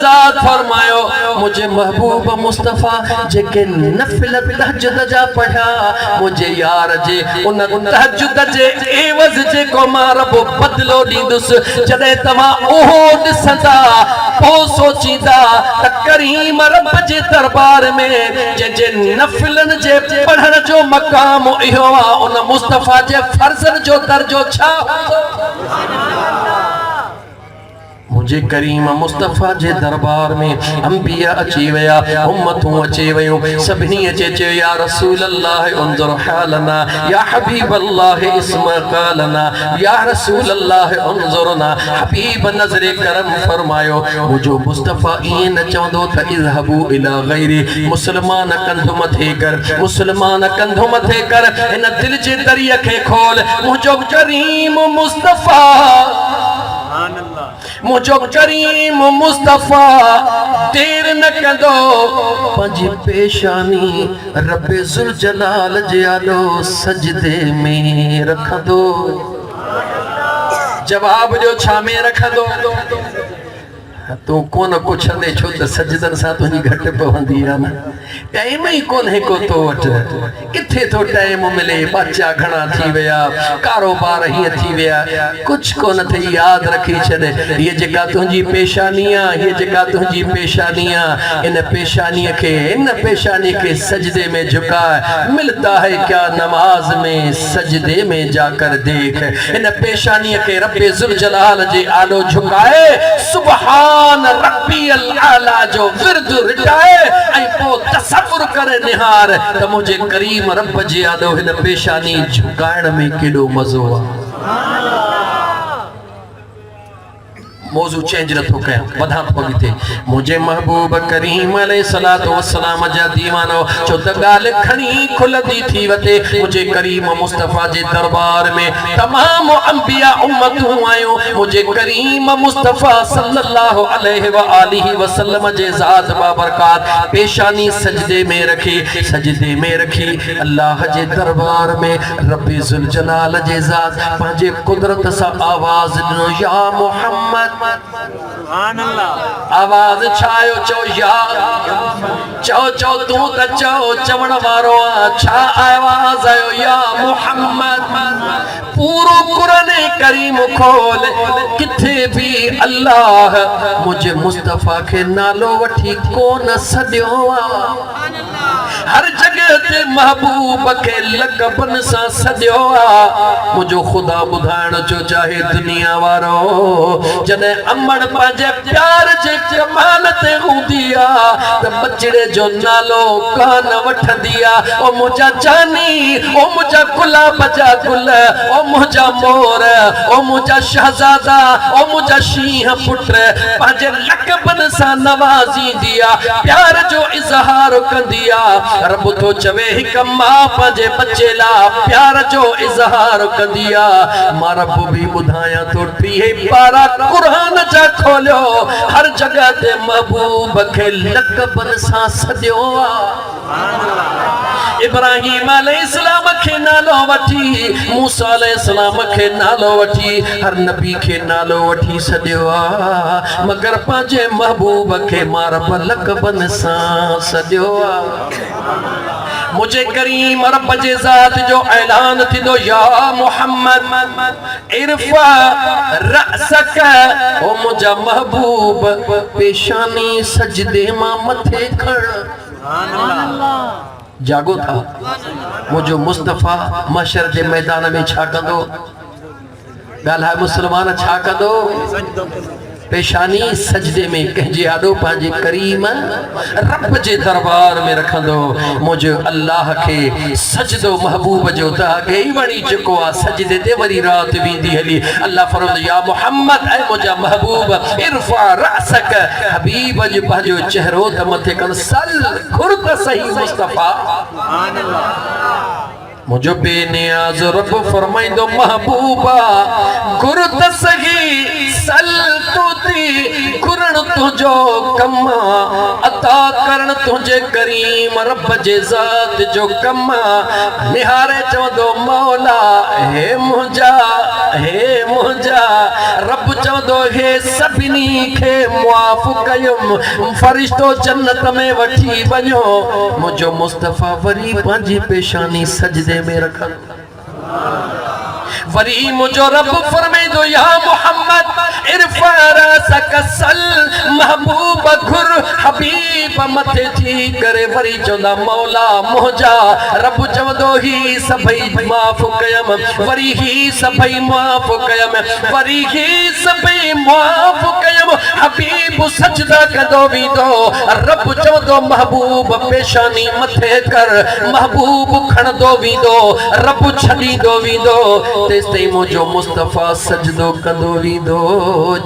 फरमायो मुझे महबूब मुस्तफ़ा जेके नफिल तहज्जुद जा पढ़ा मुझे यार जे उन तहज्जुद जे एवज़ जे को मां रब बदलो दींदुस जदे तमा ओहो दिसंदा पो सोचींदा त करीम रब जे दरबार में जे नफिलन जे पढ़ण जो मकाम इहो आ उन मुस्तफ़ा जे फर्ज़न जो दर्जो छा मुझे करीम मुस्तफ़ा जे दरबार में अंबिया अची वया उम्मतूं अची वयूं सभिनी अचे या रसूल अल्लाह उन्ज़ुर हालना या हबीब अल्लाह इस्मा क़ालना या रसूल अल्लाह उन्ज़ुरना हबीब नज़रे करम फरमायो मुझो मुस्तफ़ा ईअं न चवंदो त इज़हबू इला गैरी मुसलमान कंधो मथे कर मुसलमान कंधो मथे कर इन दिल जे दरिया खे खोल मुझो करीम मुस्तफ़ा मुझो करीम मुस्तफ़ा देर न कंदो पंहिंजी पेशानी रब्बे ज़ुल जलाल जे आलो सजदे में रखंदो जवाब जो छा में रखंदो तू कोन पुछंदे छो त सजदन सां तुंहिंजी घटि पवंदी आहे न टाइम ई कोन्हे को तो वटि किथे तो टाइम मिले बच्चा घणा थी विया कारोबार हीअं थी विया कुझु कोन अथई यादि रखी छॾ हीअ जेका तुंहिंजी पेशानी आहे हीअ जेका तुंहिंजी पेशानी आहे इन पेशानी खे सजदे में झुकाए मिलता है क्या नमाज में सजदे में जाकर देख इन पेशानी के रब्बे ज़ुल जलाल जे आलो झुकाए सुभान रब्बियल आला जो विर्द रिटाए ऐं पोइ तसव्वुर करे निहार त मुझे करीम रब जे आलो हिन पेशानी झुकाइण में केॾो मज़ो आहे मौजू चेंज नथो कयां वधा थो अॻिते मुझे महबूब करीम अलैहिस्सलातु वस्सलाम जा दीवानो छो त ॻाल्हि खणी खुलंदी थी वते मुझे करीम मुस्तफ़ा जे दरबार में तमाम अंबिया उम्मतूं आयूं मुझे करीम मुस्तफ़ा सल्लल्लाहु अलैहि व आलिहि वसल्लम जे ज़ात बाबरकात पेशानी सजदे में रखी अल्लाह जे दरबार में रब्बे ज़ुल जलाल जे ज़ात पंहिंजे कुदरत सां आवाज़ ॾिनो या मोहम्मद आवाज छायो चो या चो तू त चवण वारो छा आवाज आयो या मोहम्मद पूरो कुरान करीम खोल किथे भी अल्लाह मुझे मुस्तफ़ा के नालो वठी कोन सदियो हर जगह ते महबूब के लक़बन सां सदियो मुझो खुदा बुधाइण जो चाहे दुनिया वारो जने अमन पंहिंजे प्यार जे कमाल ते हूंदी आ त बचड़े जो नालो कान वठंदी आ ओ मुंहिंजा जानी ओ मुंहिंजा गुलाब जा गुल ओ मुंहिंजा मोर ओ मुंहिंजा शहज़ादा ओ मुंहिंजा शींह पुट पंहिंजे लक़बन सां नवाज़ींदी आ प्यार जो इज़हार कंदी आ रब तो चवे हिक मां पंहिंजे बच्चे ला प्यार जो इज़हार कंदी आ मां रब भी ॿुधायां तो 30 पारा कुरान जा खोलियो हर जगह ते महबूब खे लक़बन सां सदियो इब्राहिम अलैहिस्सलाम खे नालो वठी मूसा अलैहिस्सलाम खे नालो वठी हर नबी खे नालो वठी सदियो मगर पंहिंजे महबूब खे मां रब लक़बन सां सदियो मुझे करीम रब जे ज़ात जो ऐलान थींदो या मोहम्मद इरफा रअसक ओ मुंहिंजा महबूब पेशानी सजदे मां मथे खण जागो था मुझो मुस्तफ़ा मशर जे मैदान में छा कंदो ॻाल्हाए मुसलमान छा कंदो पेशानी सजदे में कंहिंजे आॾो पंहिंजे करीम रब जे दरबार में रखंदो मुझो अल्लाह खे सजदो महबूब जो त अॻे ई वणी चुको आहे सजदे ते वरी रात वेंदी हली अल्लाह फरमाईंदो या मोहम्मद ऐं मुंहिंजा महबूब इरफा रअसक हबीब जो पंहिंजो चेहरो त मथे कर सल घुर त सही मुस्तफ़ा सुभान अल्लाह मुझो बेनियाज़ रब फरमाइंदो महबूबा घुर त सही सल तुती घुरण तुझो कमा अता करण तुझे करीम रब जे ज़ात जो कमा निहारे चवंदो मौला हे मुंहिंजा रब चवंदो हे सभिनी खे मुआफ़ कयुम फरिश्तो जन्नत में वठी वञो मुझो मुस्तफ़ा वरी पंहिंजी पेशानी सजदे में रखन वरी मुझो रब फरमाइदो या मोहम्मद इरफा रसक सल महबूब घुर हबीब मथे थी करे वरी चवंदा मौला मुंहिंजा रब चवंदो ही सभई माफ़ कयम वरी ही सभई माफ़ कयम वरी ही सभई माफ़ कयम हबीब सजदा कंदो वेंदो रब चवंदो महबूब पेशानी मथे कर महबूब खणंदो वेंदो रब छॾींदो वेंदो तेसिताईं मुझो मुस्तफ़ा सजदो कंदो वेंदो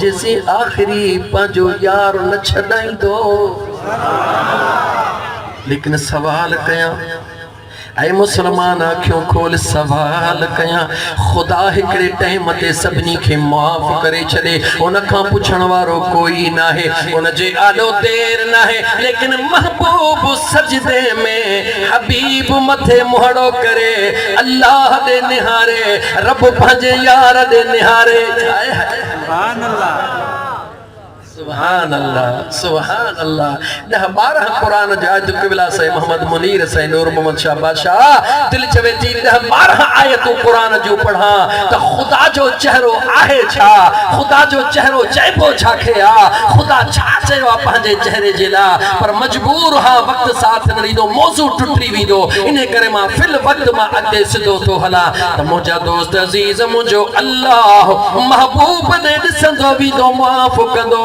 जेसी आखिरी पंहिंजो यार न छॾाईंदो लेकिन सवाल कयां ऐ मुसलमान अखियों खोल सवाल कयां खुदा हिकड़े टाइम ते सभिनी खे माफ़ करे छॾे उन खां पुछण वारो कोई नाहे उन जे आॾो देर नाहे लेकिन महबूब सजदे में हबीब मथे मुहड़ो करे अल्लाह दे निहारे रब पंहिंजे यार दे निहारे सुभान अल्लाह सुभान अल्लाह सुभान अल्लाह 10-12 कुरान जा क़िबला से मोहम्मद मुनीर से नूर मोहम्मद शाह बादशाह दिल चवे थी 10-12 आयतूं कुरान जो पढ़ा तो खुदा जो चेहरो आहे छा खुदा जो चेहरो चइबो छाखे आ खुदा छा चयो आ पंहिंजे चेहरे जे ला पर मजबूर हा वक्त साथ न ॾींदो मौज़ू टुटी वेंदो इन करे मां फिल वक्त मां अॻिते सिधो थो हलां त मुंहिंजा दोस्त अज़ीज़ मुंहिंजो अल्लाह महबूब ने ॾिसंदो वेंदो माफ़ कंदो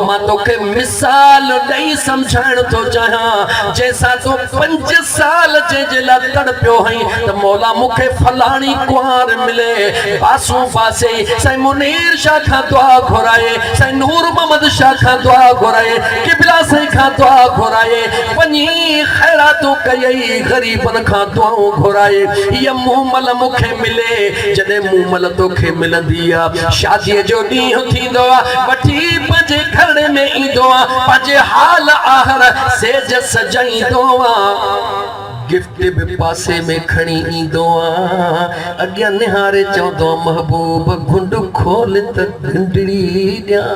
मां तोखे मिसाल ॾेई समझाइण थो चाहियां जैसा तो 5 साल जे लाइ तड़पियो हई त मौला मूंखे फलाणी कुंवार मिले पासूं पासे साईं मुनीर शाह खां दुआ घुराए साईं नूर मोहम्मद शाह खां दुआ घुराए क़िबला साईं खां दुआ घुराए वञी ख़ैरातूं कयई ग़रीबन खां दुआऊं घुराए हीअ मूमल मूंखे मिले जॾहिं मूमल तोखे मिलंदी आहे शादीअ जो ॾींहुं थींदो आहे वठी पंहिंजे घर में ईंदो आहे पंहिंजे हाल आहर सेज सजाईंदो आहे गिफ्ट भी पासे में खणी ईंदो आहे अॻियां निहारे चवंदो महबूब घुंड खोल त घंडड़ी ॾियां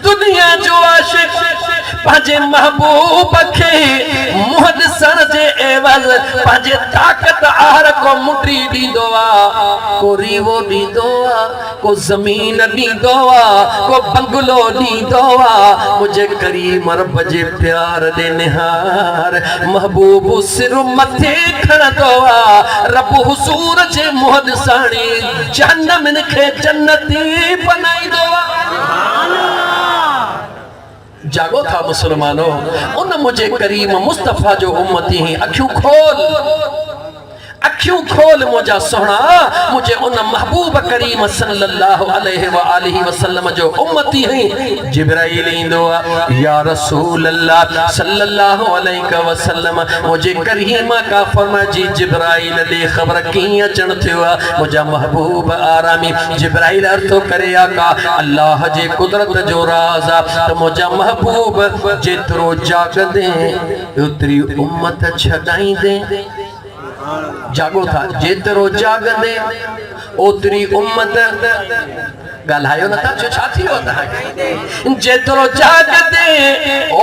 दुनिया जो आशिक पंहिंजे महबूब खे मुंहुं ॾिसण जे एवज़ पंहिंजे ताक़त आहर को मुटी ॾींदो आहे को रीवो ॾींदो आहे को ज़मीन ॾींदो आहे को बंगलो ॾींदो आहे मुंहिंजे करीम रब जे प्यार ॾे निहार महबूब सिर मथे खणंदो आहे रब हुज़ूर जे मुंहुं ॾिसाणी जहन्नम खे जन्नती बनाईंदो आहे जागो था मुसलमानों उन मुझे करीम मुस्तफ़ा जो उम्मती ही अखियों खोल मुझा सोहना मुझे उन महबूब करीम सल्लल्लाहु अलैहि व आलिहि वसल्लम जो उम्मती है जिब्राइल इंदो या रसूल अल्लाह सल्लल्लाहु अलैहि वसल्लम मुझे करीम का फरमा जी जिब्राइल दे खबर किया चण थियो मुझा महबूब आरामी जिब्राइल अर्थो करे आका अल्लाह जे कुदरत जो राज तो मुझा महबूब जेतरो जागदे उतरी उम्मत छडाईंदे जागो था जेतरो जागदे ओतरी उम्मत गालायो न था छा थी होता है जेतरो जागदे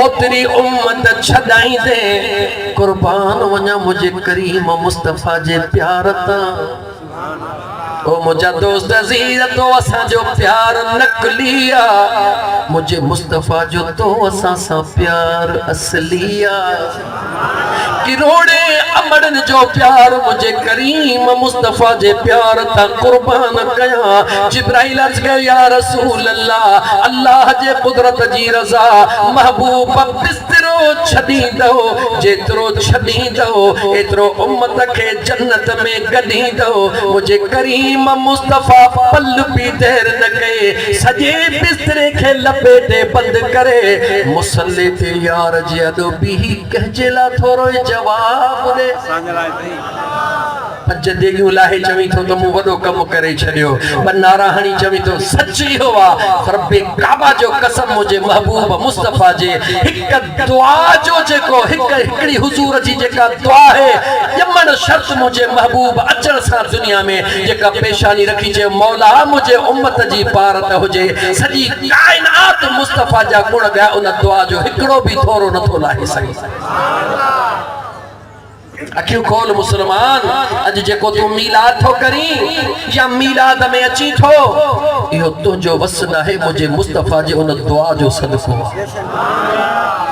ओतरी उम्मत छडाईंदे कुर्बान वञा मुझे करीम मुस्तफ़ा जे प्यार ता ओ मुझा दोस्त अजीज तो असा जो प्यार नकलिया मुझे मुस्तफ़ा जो तो असा सा प्यार असलिया किरोड़े अमड़न जो प्यार मुझे करीम मुस्तफ़ा जे प्यार ता कुर्बान कया जिब्राइल अर्ज कयो या रसूल अल्लाह अल्लाह जे कुदरत जी रज़ा महबूब बिस्तरो छदींदो जेतरो छदींदो एतरो उम्मत के जन्नत में गडींदो मुझे करीम मुस्तफ़ा पल भी देर न कए सजे बिस्तरे के लपेटे बंद करे मुसल्ले ते यार जे अदो भी कहजेला थोरो जवाब दे पंज देगियूं लाहे चवी तो तो मु वडो कम करे छडियो बनारा हणी चवी तो सच्ची हुआ रब्बे काबा जो कसम मुझे महबूब मुस्तफा जे हिक दुआ जो जेको हिकड़ी हुजूर जी जेका दुआ है यमन शर्त मुझे महबूब अचर सा दुनिया में जेका पेशानी रखी जे मौला मुझे उम्मत जी पारत होजे सजी कायनात मुस्तफा जा गुण गा उन दुआ जो हिकड़ो भी थोरो नथो लाहे सके अखियूं खोल मुसलमान अज जेको तू मीलाद थो करी या मीलाद में अची थो इहो तुझो वस न है मुझे मुस्तफा जे उन दुआ जो सदको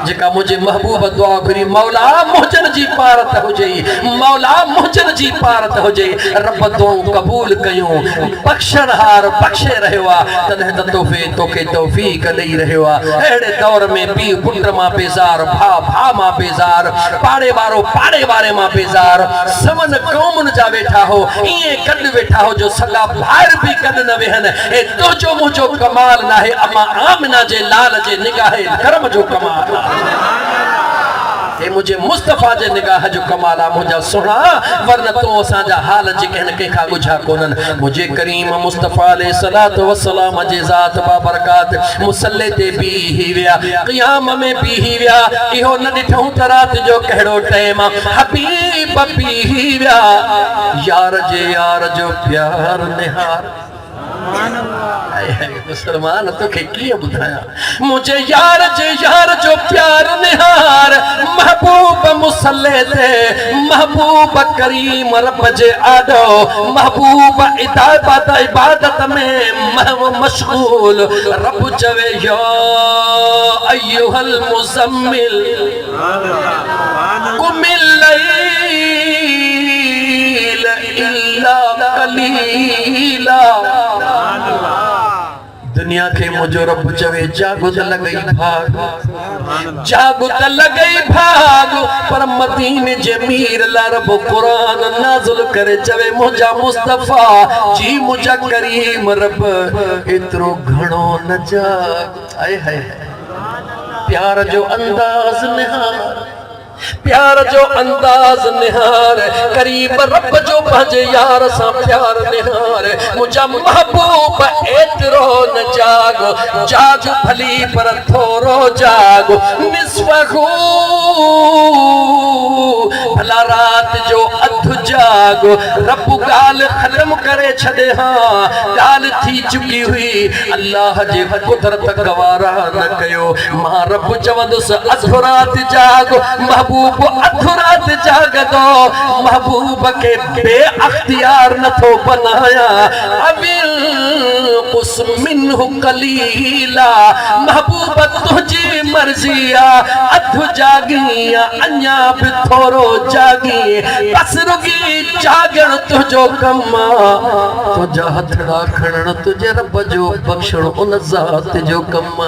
जेका मुझे महबूब दुआ घुरी मौला मुहजन जी पारत होजे मौला मुहजन जी पारत होजे रब तो कबूल कयूं बख्शण हार बख्शे रहवा तने त तोफे तोके तौफीक दई रहवा एड़े दौर में पी पुट मां बेजार भा भा मां बेजार पाड़े वारे मां बेजार समन कौमन जा वेठा हो इए कद वेठा हो जो सगा बाहर भी कद न वेहन ए तो जो मुझो कमाल ना है अमा आमना जे लाल जे निगाहे करम जो कमाल ए मुझे मुस्तफा जे निगाह जो कमाला मुझा सुना वरना तो असा जा हाल जे कहन के खा गुझा कोनन मुझे करीम मुस्तफा अलैहि सलातो व सलाम जे जात बा बरकात मुसल्ले ते भी ही विया क़याम में भी ही विया इहो न दिठो त रात जो कहड़ो टाइम हबीब भी ही विया यार जो प्यार निहार मुसलमान तो के बुधाया मुझे यार जो प्यार निहार महबूब मुसल्ले थे महबूब करीम रब जे आडो महबूब इबादत में मशगूल रब चवे या अय्युहल मुज़म्मिल कुमिल लैल इल्ला कलीला दुनिया के मुझो रब चवे जागो त लगई भाग पर मदीने जे मीर ला रब कुरान नाज़िल करे चवे मुझा मुस्तफा जी मुझा करीम रब इतरो घणो न जाग आए हाय प्यार जो अंदाज निहार प्यार जो अंदाज निहार करीब रब जो पंहिंजे यार सां प्यार निहार मुझा महबूब एतिरो न जागो जाग भली पर थोरो जागो निस्फ़हू भला रात जो अधु जागो रब गाल खत्म करे छॾे हाँ गाल थी चुकी हुई अल्लाह जे कुदरत गवारा न कयो मां रब चवंदुसि अधु रात जागो महबूब अधु रात जागदो महबूब के बे अख्तियार नथो बनाया अविल कुस मिन्हु कलीला महबूब तुझी मर्जिया अधु जागिया अन्या भी थोरो जागी बस रुगी जागण तुझो कमा तुझा हथड़ा खणण तुझे रब जो बख्शण उन ज़ात जो कमा।